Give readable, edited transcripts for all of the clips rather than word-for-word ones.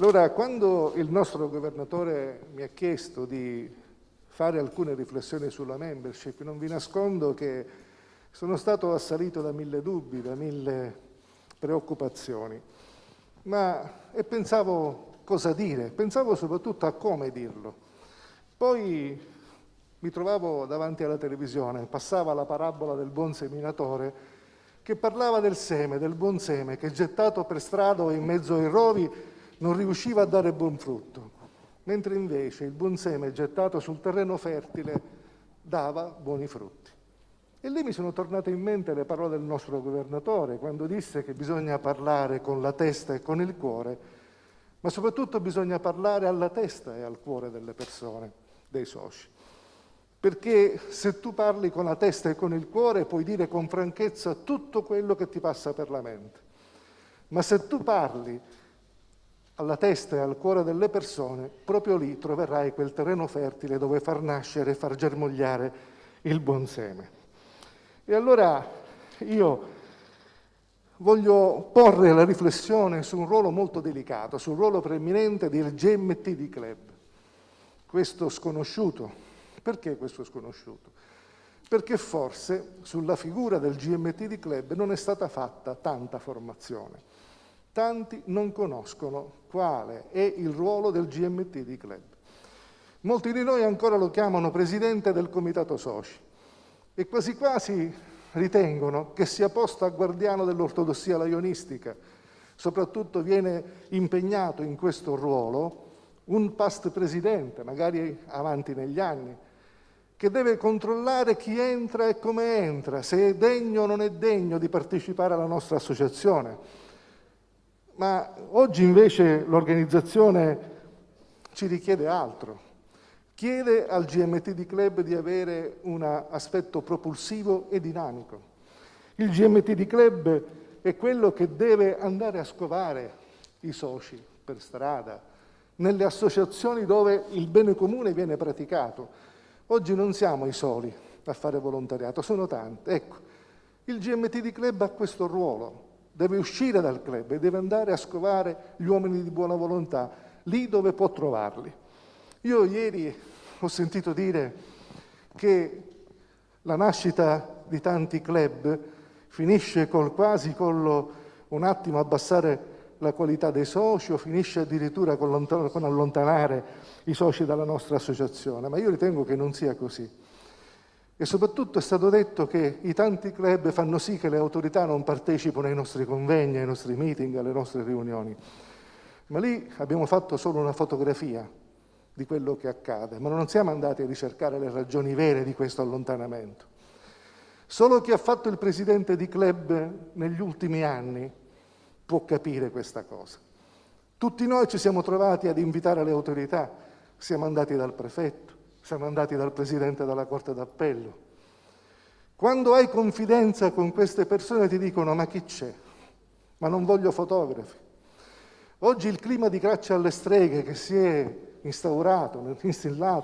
Allora, quando il nostro governatore mi ha chiesto di fare alcune riflessioni sulla membership, non vi nascondo che sono stato assalito da 1000 dubbi, da 1000 preoccupazioni, e pensavo cosa dire, pensavo soprattutto a come dirlo. Poi mi trovavo davanti alla televisione, passava la parabola del buon seminatore che parlava del buon seme, che gettato per strada o in mezzo ai rovi non riusciva a dare buon frutto, mentre invece il buon seme gettato sul terreno fertile dava buoni frutti. E lì mi sono tornate in mente le parole del nostro governatore, quando disse che bisogna parlare con la testa e con il cuore, ma soprattutto bisogna parlare alla testa e al cuore delle persone, dei soci. Perché se tu parli con la testa e con il cuore puoi dire con franchezza tutto quello che ti passa per la mente. Ma se tu parli alla testa e al cuore delle persone, proprio lì troverai quel terreno fertile dove far nascere e far germogliare il buon seme. E allora io voglio porre la riflessione su un ruolo molto delicato, sul ruolo preeminente del GMTD Club, questo sconosciuto. Perché questo sconosciuto? Perché forse sulla figura del GMTD Club non è stata fatta tanta formazione. Tanti non conoscono quale è il ruolo del GMTD Club. Molti di noi ancora lo chiamano presidente del comitato soci e quasi quasi ritengono che sia posto a guardiano dell'ortodossia laionistica. Soprattutto viene impegnato in questo ruolo un past presidente, magari avanti negli anni, che deve controllare chi entra e come entra, se è degno o non è degno di partecipare alla nostra associazione. Ma oggi invece l'organizzazione ci richiede altro. Chiede al GMTD Club di avere un aspetto propulsivo e dinamico. Il GMTD Club è quello che deve andare a scovare i soci per strada, nelle associazioni dove il bene comune viene praticato. Oggi non siamo i soli a fare volontariato, sono tanti. Ecco, il GMTD Club ha questo ruolo, deve uscire dal club e deve andare a scovare gli uomini di buona volontà, lì dove può trovarli. Io ieri ho sentito dire che la nascita di tanti club finisce quasi con un attimo abbassare la qualità dei soci o finisce addirittura con allontanare i soci dalla nostra associazione, ma io ritengo che non sia così. E soprattutto è stato detto che i tanti club fanno sì che le autorità non partecipino ai nostri convegni, ai nostri meeting, alle nostre riunioni. Ma lì abbiamo fatto solo una fotografia di quello che accade, ma non siamo andati a ricercare le ragioni vere di questo allontanamento. Solo chi ha fatto il presidente di club negli ultimi anni può capire questa cosa. Tutti noi ci siamo trovati ad invitare le autorità, siamo andati dal prefetto, siamo andati dal presidente della Corte d'Appello. Quando hai confidenza con queste persone ti dicono ma chi c'è? Ma non voglio fotografi. Oggi il clima di caccia alle streghe che si è instillato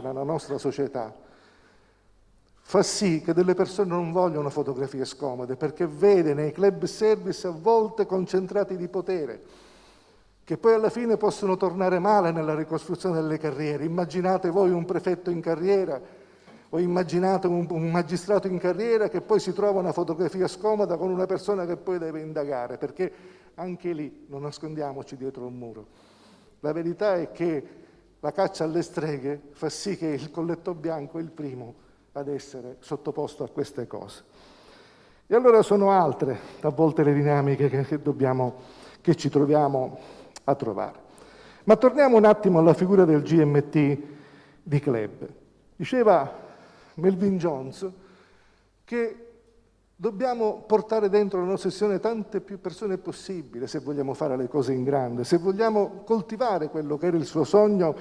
nella nostra società fa sì che delle persone non vogliono fotografie scomode perché vede nei club service a volte concentrati di potere che poi alla fine possono tornare male nella ricostruzione delle carriere. Immaginate voi un prefetto in carriera o immaginate un magistrato in carriera che poi si trova una fotografia scomoda con una persona che poi deve indagare, perché anche lì non nascondiamoci dietro un muro. La verità è che la caccia alle streghe fa sì che il colletto bianco è il primo ad essere sottoposto a queste cose. E allora sono altre, a volte, le dinamiche che ci troviamo a trovare. Ma torniamo un attimo alla figura del GMT di club. Diceva Melvin Jones che dobbiamo portare dentro la nostra sessione tante più persone possibile se vogliamo fare le cose in grande, se vogliamo coltivare quello che era il suo sogno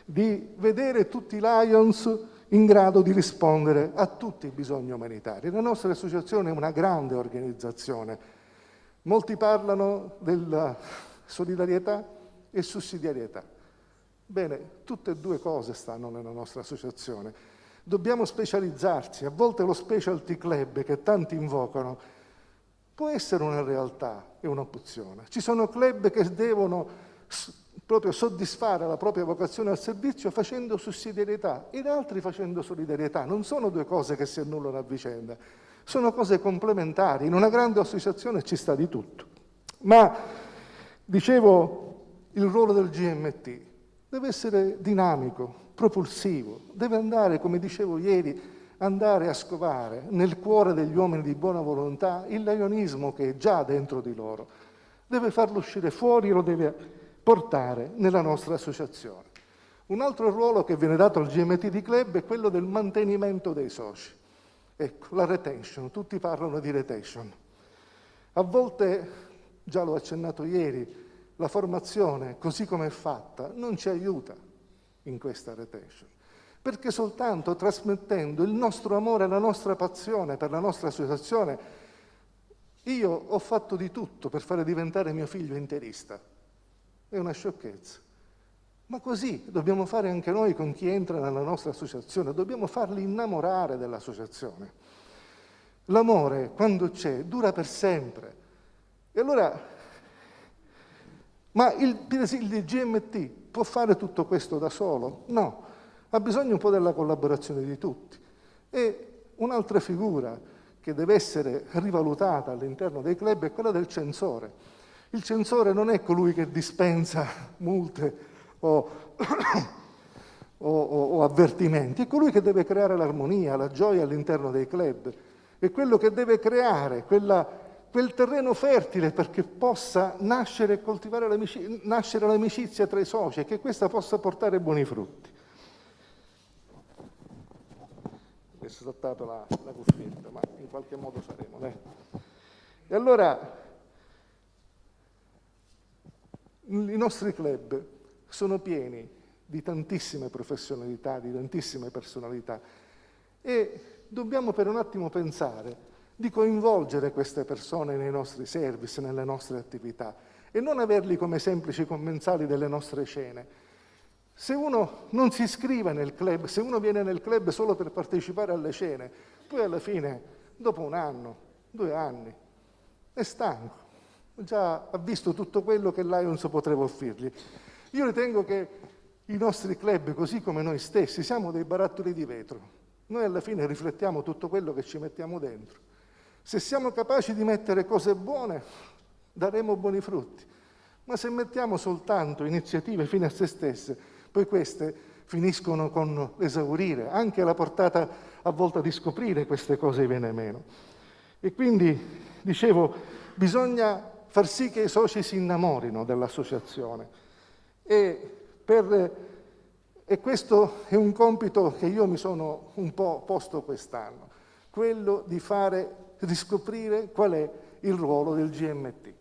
di vedere tutti i Lions in grado di rispondere a tutti i bisogni umanitari. La nostra associazione è una grande organizzazione. Molti parlano della solidarietà e sussidiarietà. Bene, tutte e due cose stanno nella nostra associazione. Dobbiamo specializzarci. A volte lo specialty club che tanti invocano può essere una realtà e un'opzione. Ci sono club che devono proprio soddisfare la propria vocazione al servizio facendo sussidiarietà ed altri facendo solidarietà. Non sono due cose che si annullano a vicenda, sono cose complementari. In una grande associazione ci sta di tutto. Ma, dicevo, il ruolo del GMT deve essere dinamico, propulsivo, deve andare, come dicevo ieri, andare a scovare nel cuore degli uomini di buona volontà il lionismo che è già dentro di loro. Deve farlo uscire fuori e lo deve portare nella nostra associazione. Un altro ruolo che viene dato al GMT di club è quello del mantenimento dei soci. Ecco, la retention, tutti parlano di retention. A volte, già l'ho accennato ieri, la formazione, così come è fatta, non ci aiuta in questa retention, perché soltanto trasmettendo il nostro amore e la nostra passione per la nostra associazione, io ho fatto di tutto per fare diventare mio figlio interista. È una sciocchezza. Ma così dobbiamo fare anche noi con chi entra nella nostra associazione, dobbiamo farli innamorare dell'associazione. L'amore, quando c'è, dura per sempre. E allora, ma il GMT può fare tutto questo da solo? No, ha bisogno un po' della collaborazione di tutti. E un'altra figura che deve essere rivalutata all'interno dei club è quella del censore. Il censore non è colui che dispensa multe o avvertimenti, è colui che deve creare l'armonia, la gioia all'interno dei club, è quello che deve creare quel terreno fertile perché possa nascere e coltivare nascere l'amicizia tra i soci e che questa possa portare buoni frutti. Mi è saltata la cuffietta, ma in qualche modo faremo. E allora, i nostri club sono pieni di tantissime professionalità, di tantissime personalità e dobbiamo per un attimo pensare di coinvolgere queste persone nei nostri service, nelle nostre attività e non averli come semplici commensali delle nostre cene. Se uno non si iscrive nel club, se uno viene nel club solo per partecipare alle cene, poi alla fine, dopo 1 anno, 2 anni, è stanco. Già ha visto tutto quello che Lions potrebbe offrirgli. Io ritengo che i nostri club, così come noi stessi, siamo dei barattoli di vetro. Noi alla fine riflettiamo tutto quello che ci mettiamo dentro. Se siamo capaci di mettere cose buone, daremo buoni frutti. Ma se mettiamo soltanto iniziative fine a se stesse, poi queste finiscono con l'esaurire. Anche la portata a volte di scoprire queste cose viene meno. E quindi, dicevo, bisogna far sì che i soci si innamorino dell'associazione. E questo è un compito che io mi sono un po' posto quest'anno, quello di scoprire qual è il ruolo del GMT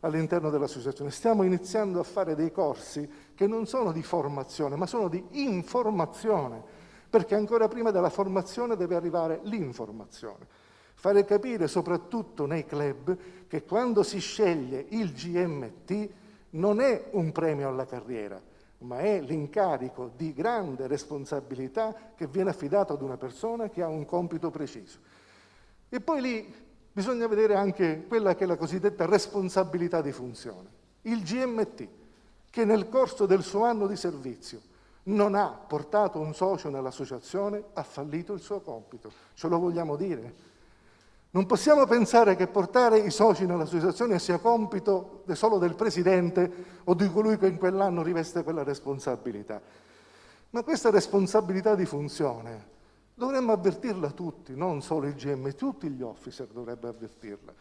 all'interno dell'associazione. Stiamo iniziando a fare dei corsi che non sono di formazione, ma sono di informazione, perché ancora prima della formazione deve arrivare l'informazione. Fare capire soprattutto nei club che quando si sceglie il GMT non è un premio alla carriera, ma è l'incarico di grande responsabilità che viene affidato ad una persona che ha un compito preciso. E poi lì bisogna vedere anche quella che è la cosiddetta responsabilità di funzione. Il GMT, che nel corso del suo anno di servizio non ha portato un socio nell'associazione, ha fallito il suo compito. Ce lo vogliamo dire? Non possiamo pensare che portare i soci nell'associazione sia compito solo del presidente o di colui che in quell'anno riveste quella responsabilità. Ma questa responsabilità di funzione dovremmo avvertirla tutti, non solo il GM, tutti gli officer dovrebbero avvertirla.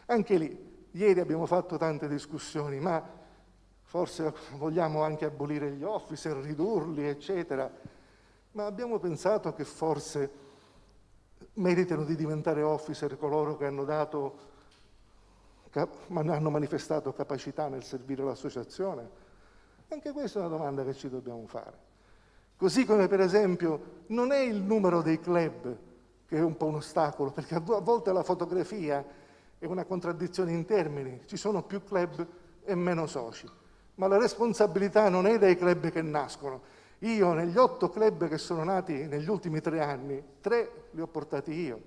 Anche lì, ieri abbiamo fatto tante discussioni, ma forse vogliamo anche abolire gli officer, ridurli, eccetera. Ma abbiamo pensato che forse meritano di diventare officer coloro che hanno manifestato capacità nel servire l'associazione? Anche questa è una domanda che ci dobbiamo fare. Così come per esempio non è il numero dei club che è un po' un ostacolo, perché a volte la fotografia è una contraddizione in termini, ci sono più club e meno soci, ma la responsabilità non è dei club che nascono. Io negli 8 club che sono nati negli ultimi 3 anni, 3 li ho portati io,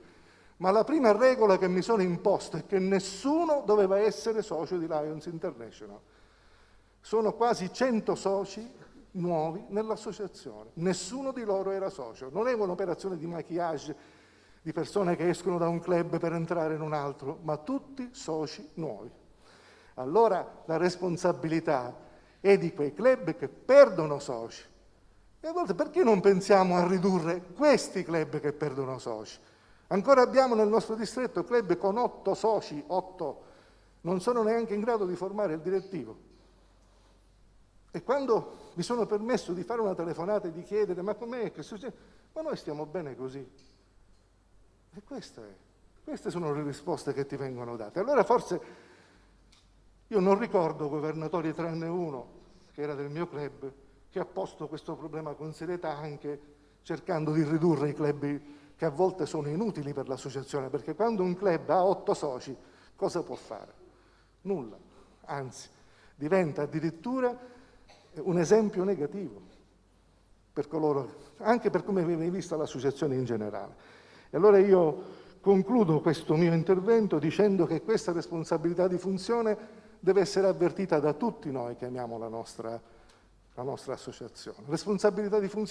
ma la prima regola che mi sono imposto è che nessuno doveva essere socio di Lions International. sono quasi 100 soci nuovi nell'associazione. Nessuno di loro era socio. Non è un'operazione di maquillage di persone che escono da un club per entrare in un altro, ma tutti soci nuovi. Allora la responsabilità è di quei club che perdono soci. E a volte perché non pensiamo a ridurre questi club che perdono soci? Ancora abbiamo nel nostro distretto club con 8 soci, 8, non sono neanche in grado di formare il direttivo. E quando mi sono permesso di fare una telefonata e di chiedere ma com'è che succede? Ma noi stiamo bene così. E queste sono le risposte che ti vengono date. Allora forse io non ricordo governatori tranne uno, che era del mio club, che ha posto questo problema con serietà anche cercando di ridurre i club che a volte sono inutili per l'associazione, perché quando un club ha 8 soci, cosa può fare? Nulla, anzi, diventa addirittura un esempio negativo per coloro, anche per come viene vista l'associazione in generale. E allora io concludo questo mio intervento dicendo che questa responsabilità di funzione deve essere avvertita da tutti noi che amiamo la nostra associazione. Responsabilità di funzione